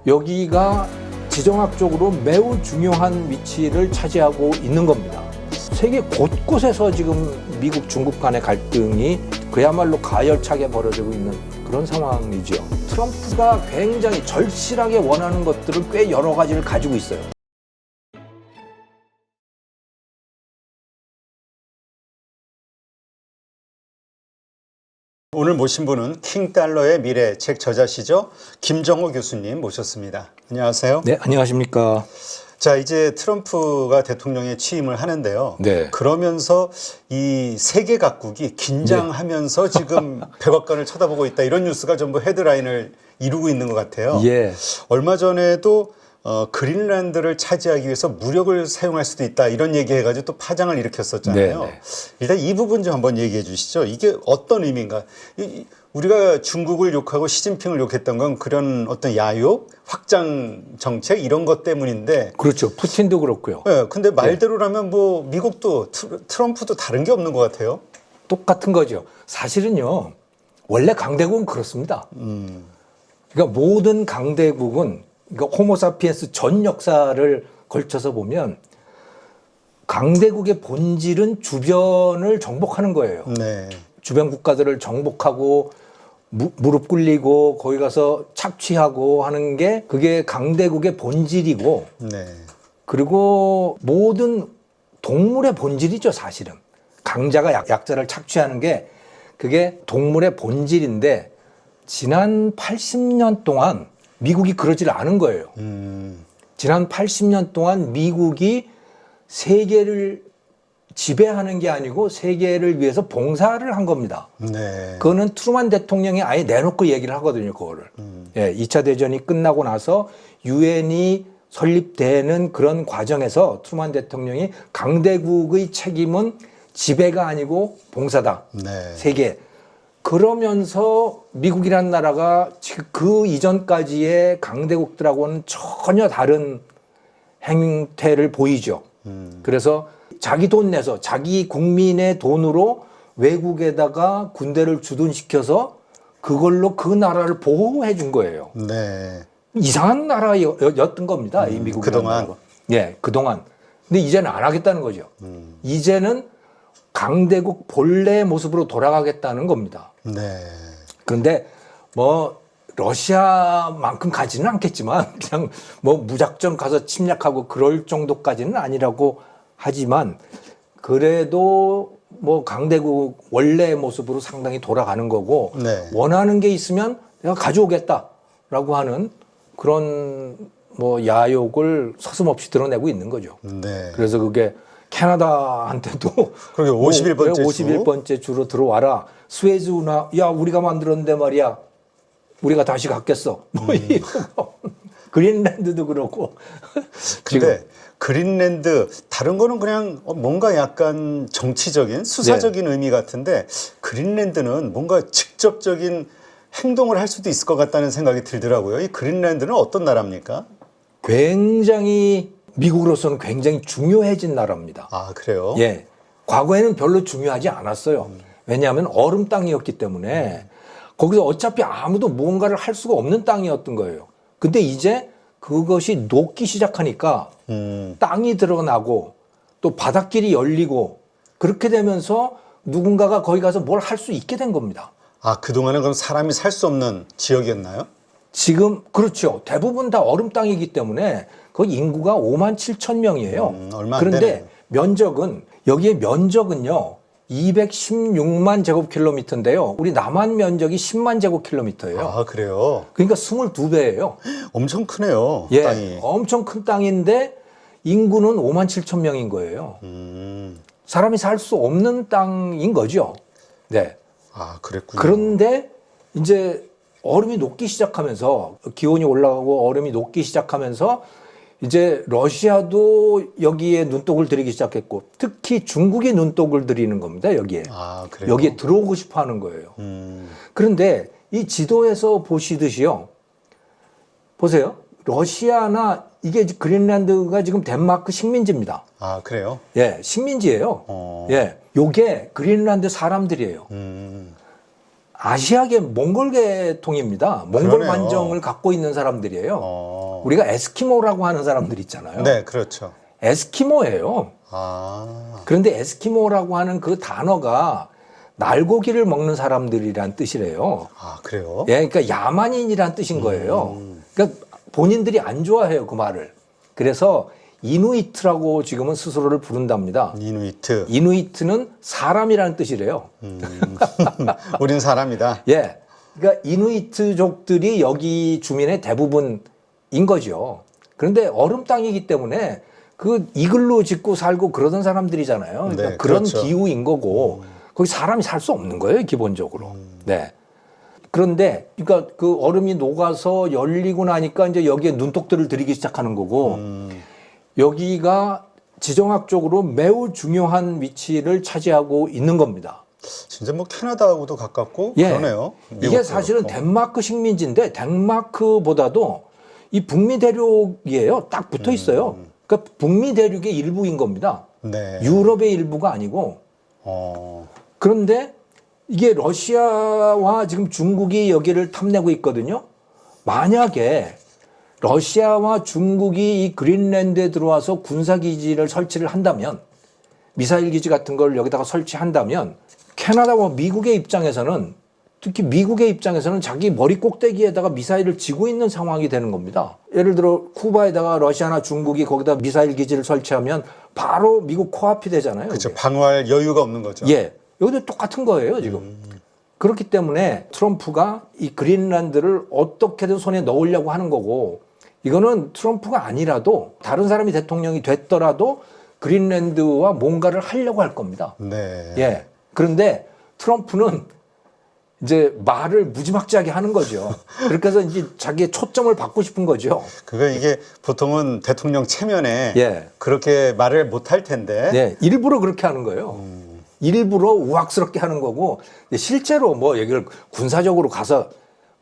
여기가 지정학적으로 매우 중요한 위치를 차지하고 있는 겁니다. 세계 곳곳에서 지금 미국, 중국 간의 갈등이 그야말로 가열차게 벌어지고 있는 그런 상황이죠. 트럼프가 굉장히 절실하게 원하는 것들을 꽤 여러 가지를 가지고 있어요. 오늘 모신 분은 킹달러의 미래 책 저자시죠? 김정호 교수님 모셨습니다. 안녕하세요. 네, 안녕하십니까. 자, 이제 트럼프가 대통령에 취임을 하는데요. 네. 그러면서 이 세계 각국이 긴장하면서 지금 백악관을 쳐다보고 있다. 이런 뉴스가 전부 헤드라인을 이루고 있는 것 같아요. 예. 얼마 전에도 그린란드를 차지하기 위해서 무력을 사용할 수도 있다. 이런 얘기해가지고 또 파장을 일으켰었잖아요. 네, 네. 일단 이 부분 좀 한번 얘기해 주시죠. 이게 어떤 의미인가? 우리가 중국을 욕하고 시진핑을 욕했던 건 그런 어떤 야욕, 확장 정책 이런 것 때문인데. 그렇죠. 푸틴도 그렇고요. 네, 근데 말대로라면 뭐 미국도 트럼프도 다른 게 없는 것 같아요. 똑같은 거죠. 사실은요, 원래 강대국은 그렇습니다. 그러니까 모든 강대국은 그러니까 호모사피엔스 전 역사를 걸쳐서 보면 강대국의 본질은 주변을 정복하는 거예요. 네. 주변 국가들을 정복하고 무릎 꿇리고 거기 가서 착취하고 하는 게 그게 강대국의 본질이고, 네. 그리고 모든 동물의 본질이죠, 사실은. 강자가 약자를 착취하는 게 그게 동물의 본질인데, 지난 80년 동안 미국이 그러질 않은 거예요. 지난 80년 동안 미국이 세계를 지배하는 게 아니고 세계를 위해서 봉사를 한 겁니다. 네. 그거는 트루만 대통령이 아예 내놓고 얘기를 하거든요, 그거를. 예, 2차 대전이 끝나고 나서 유엔이 설립되는 그런 과정에서 트루만 대통령이 강대국의 책임은 지배가 아니고 봉사다. 네. 세계. 그러면서 미국이라는 나라가 그 이전까지의 강대국들하고는 전혀 다른 행태를 보이죠. 그래서 자기 돈 내서 자기 국민의 돈으로 외국에다가 군대를 주둔시켜서 그걸로 그 나라를 보호해 준 거예요. 네. 이상한 나라였던 겁니다. 이 미국이라는 그동안. 나라가. 예, 그동안. 근데 이제는 안 하겠다는 거죠. 이제는 강대국 본래의 모습으로 돌아가겠다는 겁니다. 네. 그런데 뭐 러시아만큼 가지는 않겠지만 그냥 뭐 무작정 가서 침략하고 그럴 정도까지는 아니라고 하지만, 그래도 뭐 강대국 원래의 모습으로 상당히 돌아가는 거고, 네. 원하는 게 있으면 내가 가져오겠다라고 하는 그런 뭐 야욕을 서슴없이 드러내고 있는 거죠. 네. 그래서 그게 캐나다한테도 그러게 51번째 주. 51번째 주로 들어와라. 스웨즈 운하, 야, 우리가 만들었는데 말이야. 우리가 다시 갖겠어. 뭐 이러고. 그린란드도 그렇고. 근데 그린랜드 다른 거는 그냥 뭔가 약간 정치적인 수사적인 의미 같은데, 그린랜드는 뭔가 직접적인 행동을 할 수도 있을 것 같다는 생각이 들더라고요. 이 그린랜드는 어떤 나라입니까? 굉장히 미국으로서는 굉장히 중요해진 나라입니다. 아, 그래요? 예. 과거에는 별로 중요하지 않았어요. 왜냐하면 얼음 땅이었기 때문에 거기서 어차피 아무도 무언가를 할 수가 없는 땅이었던 거예요. 근데 이제 그것이 녹기 시작하니까 땅이 드러나고 또 바닷길이 열리고 그렇게 되면서 누군가가 거기 가서 뭘 할 수 있게 된 겁니다. 아, 그동안은 그럼 사람이 살 수 없는 지역이었나요? 지금 그렇죠. 대부분 다 얼음 땅이기 때문에 그 인구가 5만 7천 명이에요. 얼마 안 그런데 되네요. 면적은, 여기에 면적은요 216만 제곱킬로미터인데요. 우리 남한 면적이 10만 제곱킬로미터예요. 아, 그래요? 그러니까 22배예요. 엄청 크네요, 예, 땅이. 엄청 큰 땅인데 인구는 5만 7천 명인 거예요. 사람이 살 수 없는 땅인 거죠. 네. 아, 그랬군요. 그런데 이제 얼음이 녹기 시작하면서, 기온이 올라가고 얼음이 녹기 시작하면서 이제 러시아도 여기에 눈독을 들이기 시작했고, 특히 중국이 눈독을 들이는 겁니다, 여기에. 아, 그래요? 여기에 들어오고 싶어 하는 거예요. 그런데 이 지도에서 보시듯이요. 보세요. 러시아나 이게 그린란드가 지금 덴마크 식민지입니다. 아, 그래요? 예, 식민지예요. 예, 요게 그린란드 사람들이에요. 아시아계 몽골계통입니다. 몽골 그러네요. 관정을 갖고 있는 사람들이에요. 어. 우리가 에스키모라고 하는 사람들 있잖아요. 네, 그렇죠. 에스키모예요. 아, 그런데 에스키모라고 하는 그 단어가 날고기를 먹는 사람들이란 뜻이래요. 아 그래요? 예, 그러니까 야만인이란 뜻인 거예요. 그러니까 본인들이 안 좋아해요, 그 말을. 그래서 이누이트라고 지금은 스스로를 부른답니다. 이누이트. 이누이트는 사람이라는 뜻이래요. 우린 사람이다. 예. 그러니까 이누이트족들이 여기 주민의 대부분인 거죠. 그런데 얼음 땅이기 때문에 그 이글루 짓고 살고 그러던 사람들이잖아요. 그러니까 네, 그런 그렇죠. 기후인 거고 거기 사람이 살 수 없는 거예요, 기본적으로. 네. 그런데 그러니까 그 얼음이 녹아서 열리고 나니까 이제 여기에 눈독들을 들이기 시작하는 거고 여기가 지정학적으로 매우 중요한 위치를 차지하고 있는 겁니다. 진짜 뭐 캐나다하고도 가깝고 예. 그러네요. 이게 미국도 사실은 그렇고. 덴마크 식민지인데 덴마크보다도 이 북미 대륙이에요. 딱 붙어 있어요. 그러니까 북미 대륙의 일부인 겁니다. 네. 유럽의 일부가 아니고. 어. 그런데 이게 러시아와 지금 중국이 여기를 탐내고 있거든요. 만약에 러시아와 중국이 이 그린랜드에 들어와서 군사기지를 설치를 한다면, 미사일 기지 같은 걸 여기다가 설치한다면 캐나다와 미국의 입장에서는, 특히 미국의 입장에서는 자기 머리 꼭대기에다가 미사일을 지고 있는 상황이 되는 겁니다. 예를 들어 쿠바에다가 러시아나 중국이 거기다 미사일 기지를 설치하면 바로 미국 코앞이 되잖아요. 그렇죠. 그게. 방어할 여유가 없는 거죠. 예. 여기도 똑같은 거예요, 지금. 그렇기 때문에 트럼프가 이 그린란드를 어떻게든 손에 넣으려고 하는 거고, 이거는 트럼프가 아니라도 다른 사람이 대통령이 됐더라도 그린란드와 뭔가를 하려고 할 겁니다. 네. 예. 그런데 트럼프는 이제 말을 무지막지하게 하는 거죠. 그렇게 해서 이제 자기의 초점을 받고 싶은 거죠. 그거 이게 보통은 대통령 체면에 예. 그렇게 말을 못 할 텐데. 네, 일부러 그렇게 하는 거예요. 일부러 우악스럽게 하는 거고, 근데 실제로 뭐 여기를 군사적으로 가서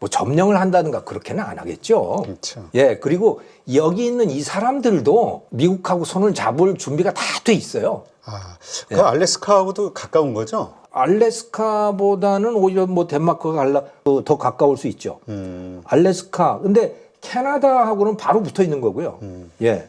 뭐 점령을 한다든가 그렇게는 안 하겠죠. 그렇죠. 예, 그리고 여기 있는 이 사람들도 미국하고 손을 잡을 준비가 다 돼 있어요. 아, 그 알래스카하고도 가까운 거죠? 알래스카보다는 오히려 뭐 덴마크가 더 가까울 수 있죠. 알래스카. 근데 캐나다하고는 바로 붙어 있는 거고요. 예.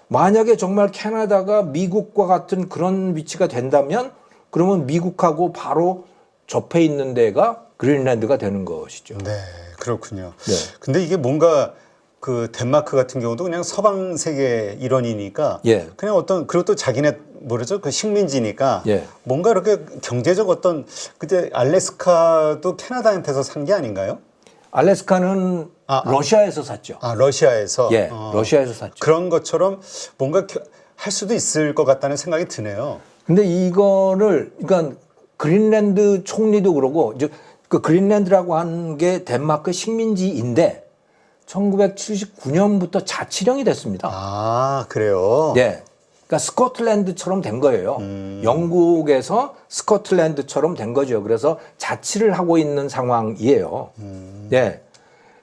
만약에 정말 캐나다가 미국과 같은 그런 위치가 된다면 그러면 미국하고 바로 접해 있는 데가 그린란드가 되는 것이죠. 네, 그렇군요. 네. 근데 이게 뭔가 그 덴마크 같은 경우도 그냥 서방 세계 일원이니까 예. 그냥 어떤 그리고 또 자기네 모르죠 그 식민지니까 예. 뭔가 이렇게 경제적 어떤 그때 알래스카도 캐나다한테서 산 게 아닌가요? 알래스카는 러시아에서 샀죠. 아 러시아에서 예, 러시아에서 샀죠. 그런 것처럼 뭔가 할 수도 있을 것 같다는 생각이 드네요. 근데 이거를 그러니까 그린란드 총리도 그러고 이제 그 그린란드라고 하는 게 덴마크 식민지인데 1979년부터 자치령이 됐습니다. 아 그래요? 네. 그러니까 스코틀랜드처럼 된 거예요. 영국에서 스코틀랜드처럼 된 거죠. 그래서 자치를 하고 있는 상황이에요. 네.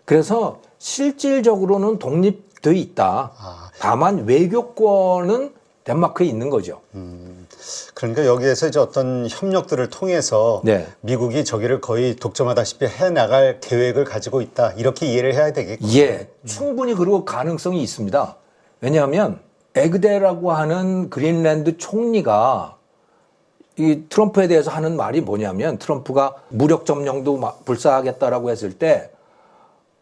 그래서 실질적으로는 독립돼 있다. 다만 외교권은 덴마크에 있는 거죠. 그러니까 여기에서 이제 어떤 협력들을 통해서 네. 미국이 저기를 거의 독점하다시피 해 나갈 계획을 가지고 있다. 이렇게 이해를 해야 되겠군요. 예, 충분히 그리고 가능성이 있습니다. 왜냐하면 에그데라고 하는 그린란드 총리가 이 트럼프에 대해서 하는 말이 뭐냐면 트럼프가 무력 점령도 불사하겠다라고 했을 때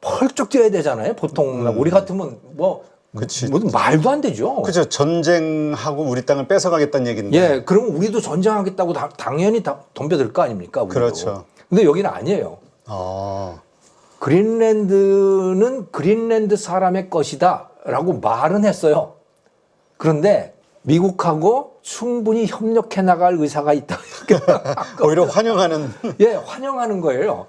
펄쩍 뛰어야 되잖아요. 보통 우리 같으면 뭐 그치. 무슨 말도 안 되죠. 그죠. 전쟁하고 우리 땅을 뺏어가겠다는 얘기인데. 예, 그러면 우리도 전쟁하겠다고 당연히 덤벼들 거 아닙니까? 우리도. 그렇죠. 근데 여기는 아니에요. 아, 그린란드는 그린란드 사람의 것이다라고 말은 했어요. 그런데 미국하고 충분히 협력해 나갈 의사가 있다. 오히려 환영하는. 예, 환영하는 거예요.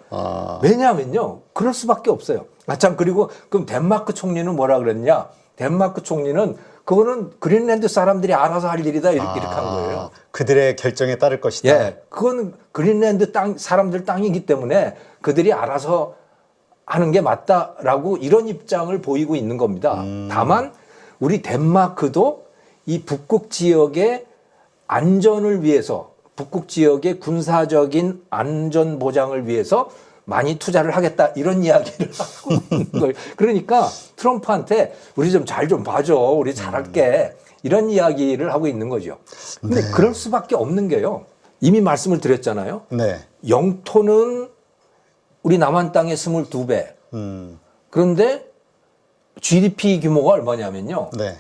왜냐하면요, 그럴 수밖에 없어요. 참 그리고 그럼 덴마크 총리는 뭐라 그랬냐? 덴마크 총리는 그거는 그린란드 사람들이 알아서 할 일이다 이렇게 한 거예요. 그들의 결정에 따를 것이다. 예, 그건 그린란드 사람들 땅이기 때문에 그들이 알아서 하는 게 맞다라고 이런 입장을 보이고 있는 겁니다. 다만 우리 덴마크도 이 북극 지역의 안전을 위해서 북극 지역의 군사적인 안전 보장을 위해서 많이 투자를 하겠다 이런 이야기를 하고 있는 거예요. 그러니까 트럼프한테 우리 좀 잘 좀 봐줘. 우리 잘할게. 이런 이야기를 하고 있는 거죠. 근데 네. 그럴 수밖에 없는 게요. 이미 말씀을 드렸잖아요. 네. 영토는 우리 남한 땅의 22배. 그런데 GDP 규모가 얼마냐면요. 네.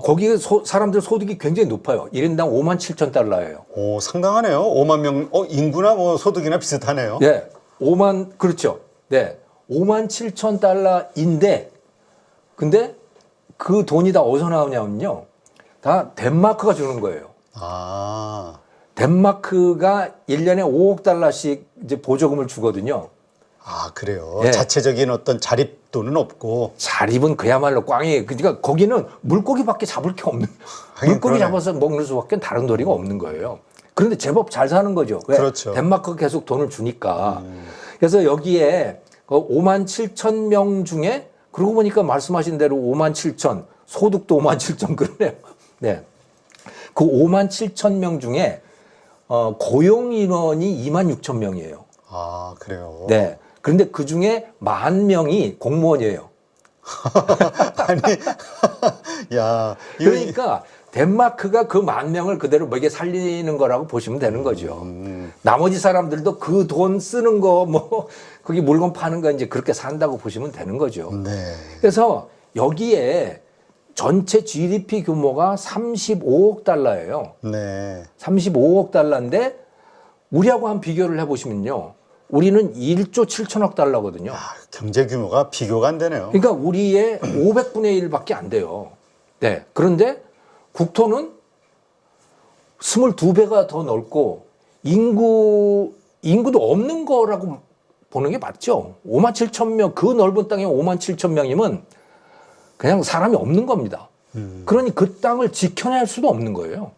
거기 사람들 소득이 굉장히 높아요. 1인당 5만 7천 달러예요. 오, 상당하네요. 5만 명, 인구나 뭐 소득이나 비슷하네요. 네. 5만, 그렇죠. 네. 5만 7천 달러인데, 근데 그 돈이 다 어디서 나오냐면요. 다 덴마크가 주는 거예요. 아, 덴마크가 1년에 5억 달러씩 이제 보조금을 주거든요. 아, 그래요. 예. 자체적인 어떤 자립도는 없고. 자립은 그야말로 꽝이에요. 그러니까 거기는 물고기밖에 잡을 게 없는, 하긴 물고기 그러네. 잡아서 먹는 수밖에 다른 도리가 없는 거예요. 그런데 제법 잘 사는 거죠. 왜? 그렇죠. 덴마크가 계속 돈을 주니까. 그래서 여기에 그 5만 7천 명 중에 그러고 보니까 말씀하신 대로 5만 7천, 소득도 5만 7천 그러네요. 네. 그 5만 7천 명 중에 고용 인원이 2만 6천 명이에요. 아, 그래요. 네. 그런데 그 중에 10,000명이 공무원이에요. 아니, 야, 이거 그러니까 덴마크가 그 10,000명을 그대로 먹여 살리는 거라고 보시면 되는 거죠. 나머지 사람들도 그 돈 쓰는 거, 뭐, 거기 물건 파는 거 이제 그렇게 산다고 보시면 되는 거죠. 네. 그래서 여기에 전체 GDP 규모가 35억 달러예요. 네. 35억 달러인데 우리하고 한 비교를 해보시면요. 우리는 1조 7천억 달러거든요. 아, 경제 규모가 비교가 안 되네요. 그러니까 우리의 500분의 1밖에 안 돼요. 네. 그런데 국토는 22배가 더 넓고 인구도 없는 거라고 보는 게 맞죠. 5만 7천 명, 그 넓은 땅에 5만 7천 명이면 그냥 사람이 없는 겁니다. 그러니 그 땅을 지켜낼 수도 없는 거예요.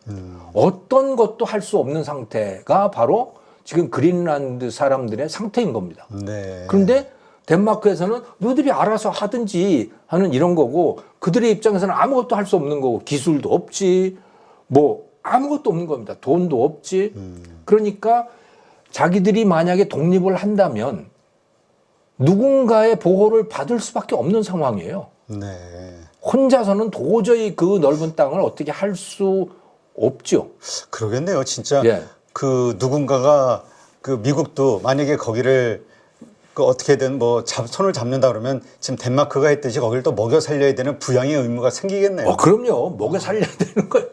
어떤 것도 할 수 없는 상태가 바로 지금 그린란드 사람들의 상태인 겁니다. 네. 그런데 덴마크에서는 너희들이 알아서 하든지 하는 이런 거고 그들의 입장에서는 아무것도 할 수 없는 거고 기술도 없지 뭐 아무것도 없는 겁니다. 돈도 없지. 그러니까 자기들이 만약에 독립을 한다면 누군가의 보호를 받을 수밖에 없는 상황이에요. 네. 혼자서는 도저히 그 넓은 땅을 어떻게 할 수 없죠. 그러겠네요. 진짜 예. 그 누군가가 그 미국도 만약에 거기를 그 어떻게든 뭐 손을 잡는다 그러면 지금 덴마크가 했듯이 거기를 또 먹여 살려야 되는 부양의 의무가 생기겠네요. 그럼요. 먹여 살려야 되는 거예요.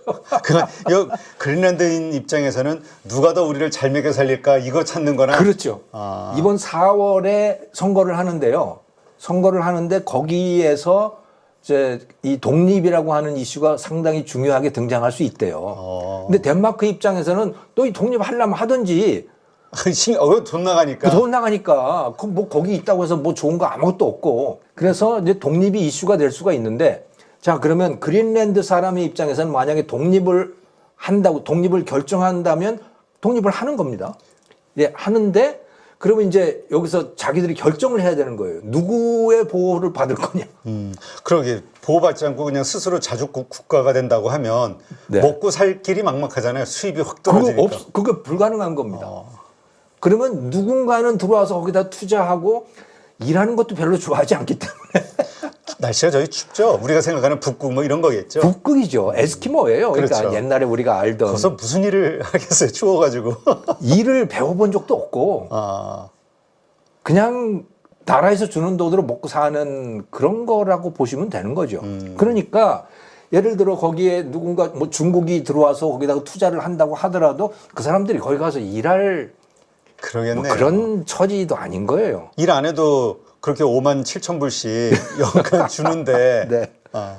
그린란드인 입장에서는 누가 더 우리를 잘 먹여 살릴까 이거 찾는 거나. 그렇죠. 아. 이번 4월에 선거를 하는데요. 선거를 하는데 거기에서 이제 이 독립이라고 하는 이슈가 상당히 중요하게 등장할 수 있대요. 근데 덴마크 입장에서는 또 이 독립하려면 하든지 돈 나가니까. 돈 나가니까 뭐 거기 있다고 해서 뭐 좋은 거 아무것도 없고 그래서 이제 독립이 이슈가 될 수가 있는데 자 그러면 그린란드 사람의 입장에서는 만약에 독립을 결정한다면 독립을 하는 겁니다. 예, 하는데 그러면 이제 여기서 자기들이 결정을 해야 되는 거예요. 누구의 보호를 받을 거냐. 그러게 보호받지 않고 그냥 스스로 자주국 국가가 된다고 하면 네. 먹고 살 길이 막막하잖아요. 수입이 확 떨어지니까. 그거 불가능한 겁니다. 그러면 누군가는 들어와서 거기다 투자하고 일하는 것도 별로 좋아하지 않기 때문에 날씨가 저기 춥죠. 우리가 생각하는 북극 뭐 이런 거겠죠. 북극이죠. 에스키모예요. 그러니까 그렇죠. 옛날에 우리가 알던 거기서 무슨 일을 하겠어요. 추워가지고. 일을 배워본 적도 없고 아, 그냥 나라에서 주는 돈으로 먹고 사는 그런 거라고 보시면 되는 거죠. 그러니까 예를 들어 거기에 누군가 뭐 중국이 들어와서 거기다가 투자를 한다고 하더라도 그 사람들이 거기 가서 일할 그러겠네요. 뭐 그런 처지도 아닌 거예요. 일 안 해도 그렇게 5만 7천 불씩 연간 주는데. 네. 아,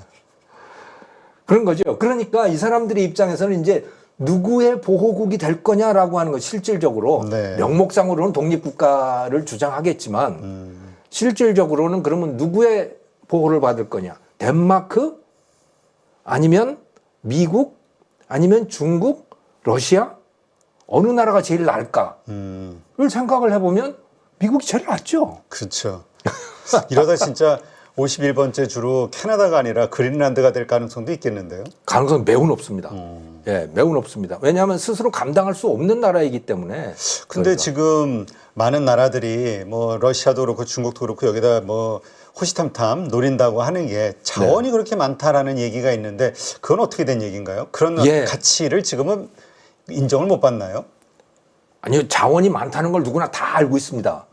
그런 거죠. 그러니까 이 사람들의 입장에서는 이제 누구의 보호국이 될 거냐라고 하는 거 실질적으로 네. 명목상으로는 독립국가를 주장하겠지만 실질적으로는 그러면 누구의 보호를 받을 거냐? 덴마크? 아니면 미국? 아니면 중국? 러시아? 어느 나라가 제일 나을까를 생각을 해보면 미국이 제일 낫죠. 그렇죠. 이러다 진짜 51번째 주로 캐나다가 아니라 그린란드가 될 가능성도 있겠는데요. 가능성은 매우 높습니다. 예, 매우 높습니다. 왜냐하면 스스로 감당할 수 없는 나라이기 때문에. 근데 저희가. 지금 많은 나라들이 뭐 러시아도 그렇고 중국도 그렇고 여기다 뭐 호시탐탐 노린다고 하는 게 자원이 그렇게 많다라는 얘기가 있는데 그건 어떻게 된 얘기인가요? 그런 예. 가치를 지금은 인정을 못 받나요? 아니요, 자원이 많다는 걸 누구나 다 알고 있습니다.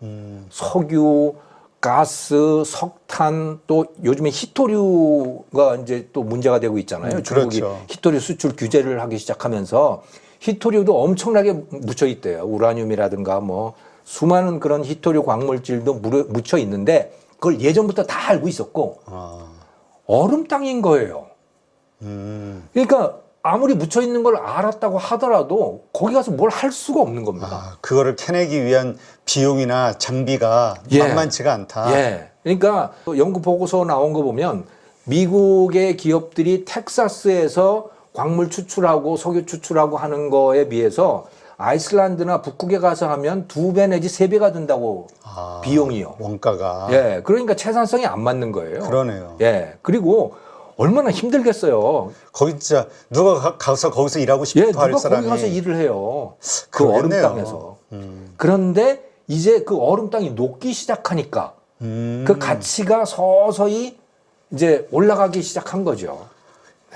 석유, 가스, 석탄, 또 요즘에 히토류가 이제 또 문제가 되고 있잖아요. 중국이 그렇죠. 히토류 수출 규제를 하기 시작하면서 히토류도 엄청나게 묻혀 있대요. 우라늄이라든가 뭐 수많은 그런 히토류 광물질도 묻혀 있는데 그걸 예전부터 다 알고 있었고 얼음 땅인 거예요. 그러니까 아무리 묻혀 있는 걸 알았다고 하더라도 거기 가서 뭘 할 수가 없는 겁니다. 그거를 캐내기 위한 비용이나 장비가 예. 만만치가 않다. 예. 그러니까 연구 보고서 나온 거 보면 미국의 기업들이 텍사스에서 광물 추출하고 석유 추출하고 하는 거에 비해서 아이슬란드나 북극에 가서 하면 2배 내지 3배가 든다고 비용이요. 원가가. 예. 그러니까 채산성이 안 맞는 거예요. 그러네요. 예. 그리고 얼마나 힘들겠어요. 거기 진짜 누가 가서 거기서 일하고 싶어 예, 할 누가 사람이 거기 가서 일을 해요. 그 얼음 그러겠네요. 땅에서. 그런데 이제 그 얼음 땅이 녹기 시작하니까 그 가치가 서서히 이제 올라가기 시작한 거죠.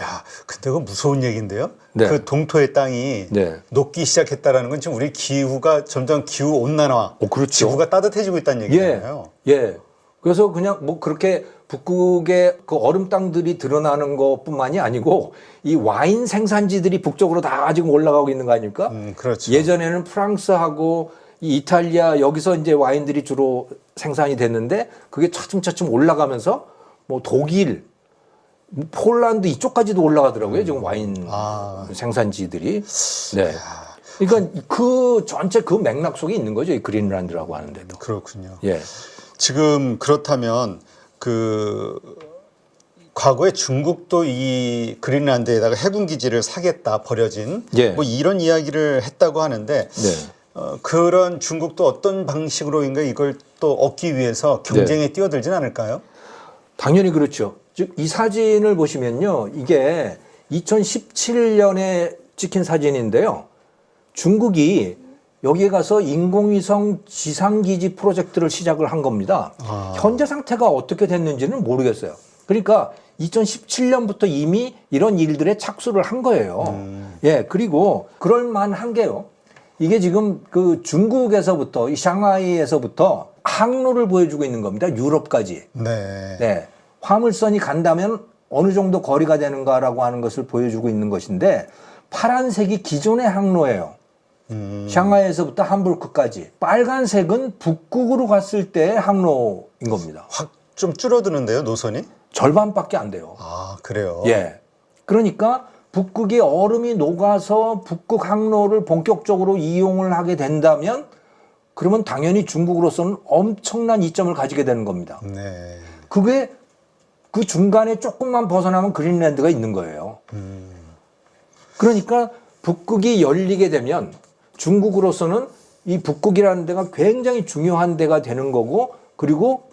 야, 근데 그건 무서운 얘기인데요. 네. 그 동토의 땅이 네. 녹기 시작했다라는 건 지금 우리 기후가 점점 기후 온난화, 그렇죠. 지구가 따뜻해지고 있다는 얘기잖아요. 예. 그래서 그냥 뭐 그렇게 북극의 그 얼음 땅들이 드러나는 것뿐만이 아니고 이 와인 생산지들이 북쪽으로 다 지금 올라가고 있는 거 아닙니까? 그렇죠. 예전에는 프랑스하고 이 이탈리아 여기서 이제 와인들이 주로 생산이 됐는데 그게 차츰차츰 올라가면서 뭐 독일, 폴란드 이쪽까지도 올라가더라고요. 지금 와인 생산지들이. 네. 그러니까 그 전체 그 맥락 속에 있는 거죠. 이 그린란드라고 하는데도. 그렇군요. 예. 지금 그렇다면 그 과거에 중국도 이 그린란드에다가 해군 기지를 사겠다 버려진 예. 뭐 이런 이야기를 했다고 하는데 네. 그런 중국도 어떤 방식으로인가 이걸 또 얻기 위해서 경쟁에 뛰어들진 않을까요? 당연히 그렇죠. 즉 이 사진을 보시면요. 이게 2017년에 찍힌 사진인데요. 중국이 여기에 가서 인공위성 지상기지 프로젝트를 시작을 한 겁니다. 현재 상태가 어떻게 됐는지는 모르겠어요. 그러니까 2017년부터 이미 이런 일들에 착수를 한 거예요. 예, 그리고 그럴 만한 게요. 이게 지금 그 중국에서부터 이 샹하이에서부터 항로를 보여주고 있는 겁니다. 유럽까지. 네. 네. 화물선이 간다면 어느 정도 거리가 되는가라고 하는 것을 보여주고 있는 것인데 파란색이 기존의 항로예요. 샹하이에서부터 함부르크까지. 빨간색은 북극으로 갔을 때의 항로인 겁니다. 확 좀 줄어드는데요, 노선이? 절반밖에 안 돼요. 아, 그래요? 예. 그러니까 북극의 얼음이 녹아서 북극 항로를 본격적으로 이용을 하게 된다면 그러면 당연히 중국으로서는 엄청난 이점을 가지게 되는 겁니다. 네. 그게 그 중간에 조금만 벗어나면 그린란드가 있는 거예요. 그러니까 북극이 열리게 되면 중국으로서는 이 북극이라는 데가 굉장히 중요한 데가 되는 거고 그리고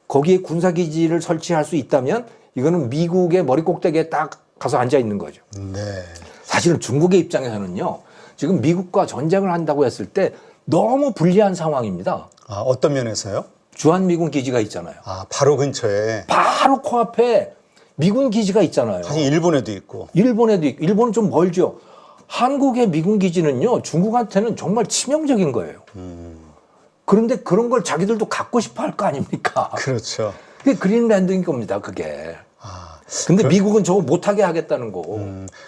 거기에 군사기지를 설치할 수 있다면 이거는 미국의 머리 꼭대기에 딱 가서 앉아 있는 거죠. 네. 사실은 중국의 입장에서는요. 지금 미국과 전쟁을 한다고 했을 때 너무 불리한 상황입니다. 아, 어떤 면에서요? 주한미군 기지가 있잖아요. 아, 바로 근처에. 바로 코앞에 미군 기지가 있잖아요. 사실 일본에도 있고. 일본에도 있고, 일본은 좀 멀죠. 한국의 미군 기지는요, 중국한테는 정말 치명적인 거예요. 그런데 그런 걸 자기들도 갖고 싶어 할 거 아닙니까? 그렇죠. 그게 그린란드인 겁니다, 그게. 아, 근데 미국은 저거 못하게 하겠다는 거고.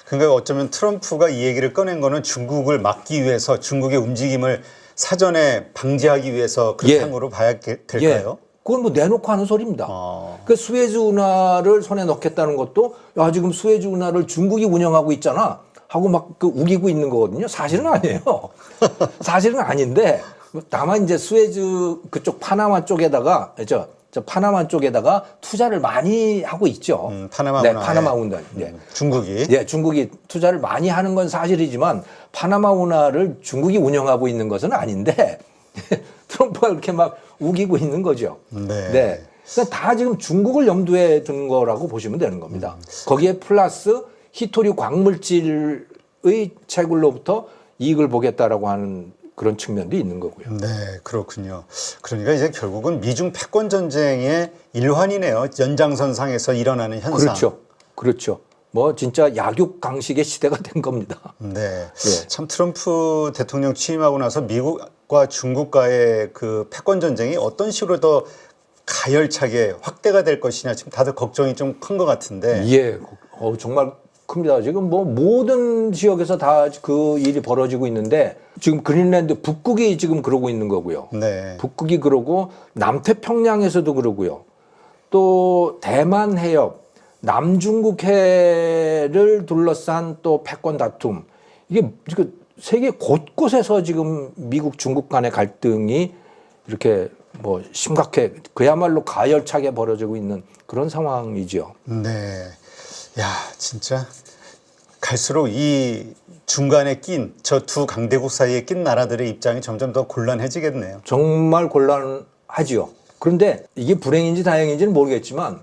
그러니까 어쩌면 트럼프가 이 얘기를 꺼낸 거는 중국을 막기 위해서 중국의 움직임을 사전에 방지하기 위해서 그렇게 한 거로 봐야 될까요? 그건 뭐 내놓고 하는 소리입니다. 그 스웨즈 운하를 손에 넣겠다는 것도 야 지금 스웨즈 운하를 중국이 운영하고 있잖아 하고 막 그 우기고 있는 거거든요. 사실은 아니에요. 사실은 아닌데 다만 이제 스웨즈 그쪽 파나마 쪽에다가 저 파나마 쪽에다가 투자를 많이 하고 있죠. 파나마 네, 운하에. 파나마 운하. 네. 중국이. 예, 중국이 투자를 많이 하는 건 사실이지만 파나마 운하를 중국이 운영하고 있는 것은 아닌데 트럼프가 그렇게 막 우기고 있는 거죠. 네. 그러니까 다 지금 중국을 염두에 둔 거라고 보시면 되는 겁니다. 거기에 플러스 히토류 광물질 채굴로부터 이익을 보겠다라고 하는 그런 측면도 있는 거고요. 네, 그렇군요. 그러니까 이제 결국은 미중 패권 전쟁의 일환이네요. 연장선상에서 일어나는 현상. 그렇죠. 그렇죠. 뭐 진짜 약육강식의 시대가 된 겁니다. 네. 예. 참 트럼프 대통령 취임하고 나서 미국과 중국과의 그 패권 전쟁이 어떤 식으로 더 가열차게 확대가 될 것이냐 지금 다들 걱정이 좀 큰 것 같은데. 예, 정말 큽니다. 지금 뭐 모든 지역에서 다 그 일이 벌어지고 있는데 지금 그린랜드 북극이 지금 그러고 있는 거고요. 네. 북극이 그러고 남태평양에서도 그러고요. 또 대만 해협, 남중국 해를 둘러싼 또 패권 다툼. 이게 세계 곳곳에서 지금 미국 중국 간의 갈등이 이렇게 뭐 심각해 그야말로 가열차게 벌어지고 있는 그런 상황이죠. 네. 야, 진짜 갈수록 이 중간에 낀 저 두 강대국 사이에 낀 나라들의 입장이 점점 더 곤란해지겠네요. 정말 곤란하지요. 그런데 이게 불행인지 다행인지는 모르겠지만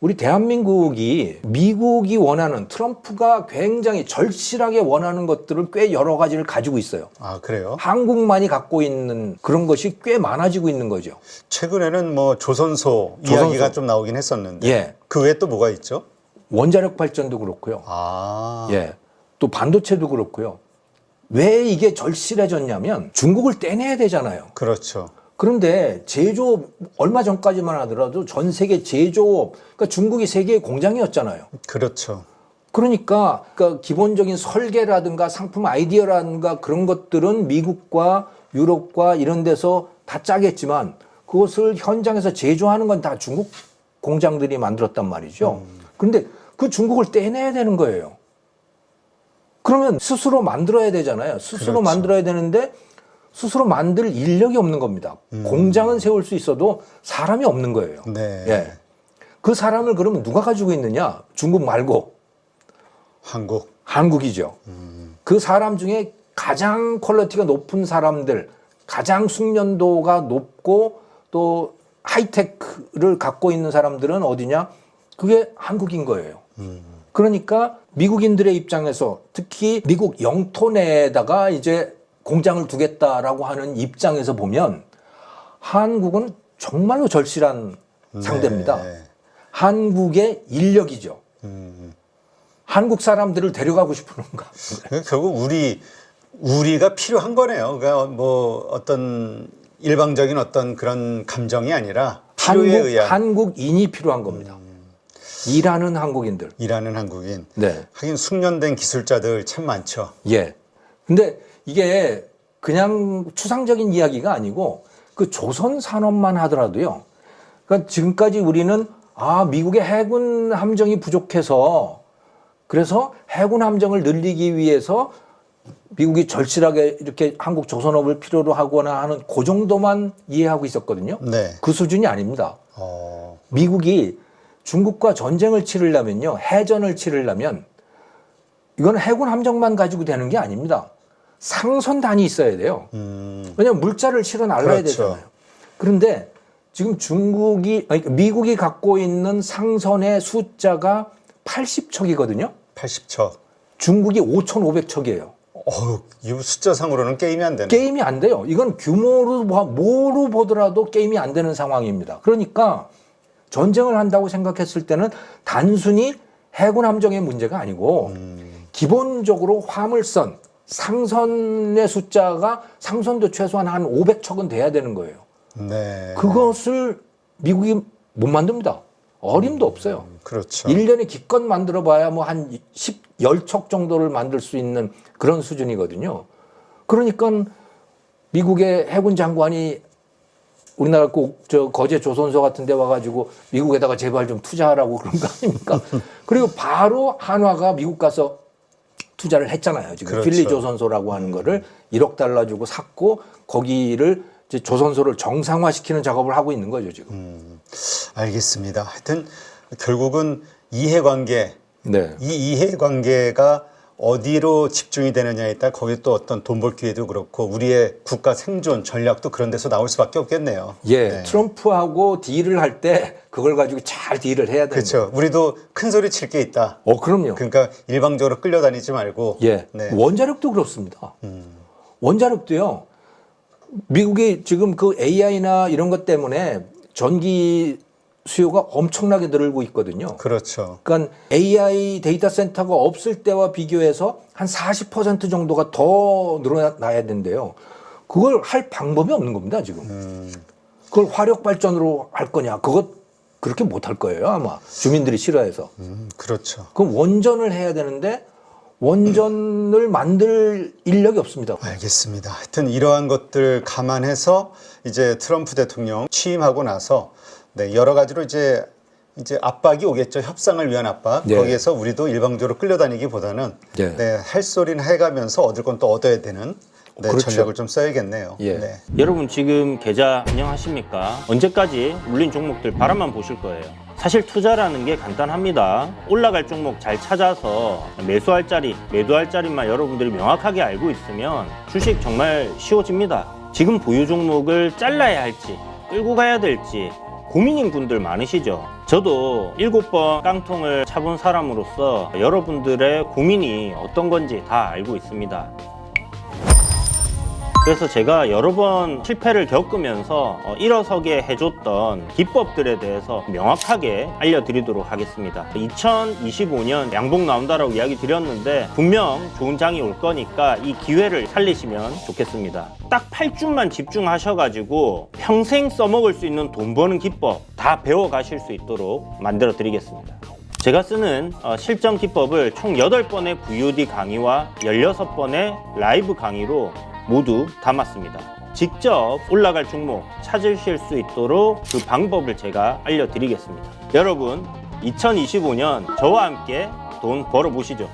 우리 대한민국이 미국이 원하는 트럼프가 굉장히 절실하게 원하는 것들을 꽤 여러 가지를 가지고 있어요. 아, 그래요? 한국만이 갖고 있는 그런 것이 꽤 많아지고 있는 거죠. 최근에는 뭐 조선소 이야기가 좀 나오긴 했었는데 예. 그 외에 또 뭐가 있죠? 원자력 발전도 그렇고요. 아, 예. 또 반도체도 그렇고요. 왜 이게 절실해졌냐면 중국을 떼내야 되잖아요. 그렇죠. 그런데 제조업 얼마 전까지만 하더라도 전 세계 제조업 그러니까 중국이 세계의 공장이었잖아요. 그렇죠. 그러니까 기본적인 설계라든가 상품 아이디어라든가 그런 것들은 미국과 유럽과 이런 데서 다 짜겠지만 그것을 현장에서 제조하는 건 다 중국 공장들이 만들었단 말이죠. 그런데 그 중국을 떼내야 되는 거예요. 그러면 스스로 만들어야 되잖아요. 스스로 그렇죠. 만들어야 되는데 스스로 만들 인력이 없는 겁니다. 공장은 세울 수 있어도 사람이 없는 거예요. 네. 예. 그 사람을 그러면 누가 가지고 있느냐? 중국 말고 한국. 한국이죠. 그 사람 중에 가장 퀄리티가 높은 사람들, 가장 숙련도가 높고 또 하이테크를 갖고 있는 사람들은 어디냐? 그게 한국인 거예요. 그러니까 미국인들의 입장에서 특히 미국 영토 내에다가 이제 공장을 두겠다라고 하는 입장에서 보면 한국은 정말로 절실한 상대입니다. 네. 한국의 인력이죠. 한국 사람들을 데려가고 싶은 건가? 그러니까 결국 우리가 필요한 거네요. 그러니까 뭐 어떤 일방적인 어떤 그런 감정이 아니라 필요에 의한 한국인이 필요한 겁니다. 일하는 한국인들. 일하는 한국인. 네. 하긴 숙련된 기술자들 참 많죠. 예. 근데 이게 그냥 추상적인 이야기가 아니고 그 조선 산업만 하더라도요. 그러니까 지금까지 우리는 미국의 해군 함정이 부족해서 그래서 해군 함정을 늘리기 위해서 미국이 절실하게 이렇게 한국 조선업을 필요로 하거나 하는 그 정도만 이해하고 있었거든요. 네. 그 수준이 아닙니다. 미국이 중국과 전쟁을 치르려면요. 해전을 치르려면 이건 해군 함정만 가지고 되는 게 아닙니다. 상선단이 있어야 돼요. 왜냐하면 물자를 실어 날라야 그렇죠. 되잖아요. 그런데 지금 미국이 갖고 있는 상선의 숫자가 80척이거든요. 80척. 중국이 5,500척이에요. 이 숫자상으로는 게임이 안 되네. 게임이 안 돼요. 이건 뭐로 보더라도 게임이 안 되는 상황입니다. 그러니까 전쟁을 한다고 생각했을 때는 단순히 해군 함정의 문제가 아니고 기본적으로 화물선, 상선의 숫자가 상선도 최소한 한 500척은 돼야 되는 거예요. 네. 그것을 미국이 못 만듭니다. 어림도 없어요. 그렇죠. 1년에 기껏 만들어 봐야 뭐 한 10척 정도를 만들 수 있는 그런 수준이거든요. 그러니까 미국의 해군 장관이 우리나라 꼭 거제 조선소 같은 데 와가지고 미국에다가 제발 좀 투자하라고 그런 거 아닙니까? 그리고 바로 한화가 미국 가서 투자를 했잖아요. 지금 그렇죠. 필리 조선소라고 하는 거를 1억 달러 주고 샀고 거기를 이제 조선소를 정상화시키는 작업을 하고 있는 거죠, 지금. 알겠습니다. 하여튼 결국은 이해관계, 네. 이 이해관계가 어디로 집중이 되느냐에 따라 거기 또 어떤 돈 벌 기회도 그렇고 우리의 국가 생존 전략도 그런 데서 나올 수밖에 없겠네요. 예, 네. 트럼프하고 딜을 할 때 그걸 가지고 잘 딜을 해야 되는 거예요. 그렇죠. 우리도 큰 소리 칠 게 있다. 그럼요. 그러니까 일방적으로 끌려다니지 말고. 예, 네. 원자력도 그렇습니다. 원자력도요. 미국이 지금 그 AI나 이런 것 때문에 전기 수요가 엄청나게 늘고 있거든요. 그렇죠. 그러니까 AI 데이터 센터가 없을 때와 비교해서 한 40% 정도가 더 늘어나야 된대요. 그걸 할 방법이 없는 겁니다, 지금. 그걸 화력 발전으로 할 거냐? 그것 그렇게 못 할 거예요, 아마. 주민들이 싫어해서. 그렇죠. 그럼 원전을 해야 되는데 원전을 만들 인력이 없습니다. 알겠습니다. 하여튼 이러한 것들 감안해서 이제 트럼프 대통령 취임하고 나서 네, 여러 가지로 이제 압박이 오겠죠. 협상을 위한 압박. 네. 거기에서 우리도 일방적으로 끌려다니기보다는 네. 네, 할 소리는 해가면서 얻을 건 또 얻어야 되는 네, 그렇죠. 전략을 좀 써야겠네요. 예. 네. 여러분 지금 계좌 안녕하십니까? 언제까지 물린 종목들 바라만 보실 거예요? 사실 투자라는 게 간단합니다. 올라갈 종목 잘 찾아서 매수할 자리, 매도할 자리만 여러분들이 명확하게 알고 있으면 주식 정말 쉬워집니다. 지금 보유 종목을 잘라야 할지 끌고 가야 될지 고민인 분들 많으시죠? 저도 7번 깡통을 차본 사람으로서 여러분들의 고민이 어떤 건지 다 알고 있습니다. 그래서 제가 여러 번 실패를 겪으면서 일어서게 해줬던 기법들에 대해서 명확하게 알려드리도록 하겠습니다. 2025년 양봉 나온다라고 이야기 드렸는데 분명 좋은 장이 올 거니까 이 기회를 살리시면 좋겠습니다. 딱 8주만 집중하셔가지고 평생 써먹을 수 있는 돈 버는 기법 다 배워가실 수 있도록 만들어 드리겠습니다. 제가 쓰는 실전 기법을 총 8번의 VOD 강의와 16번의 라이브 강의로 모두 담았습니다. 직접 올라갈 종목 찾으실 수 있도록 그 방법을 제가 알려드리겠습니다. 여러분 2025년 저와 함께 돈 벌어보시죠.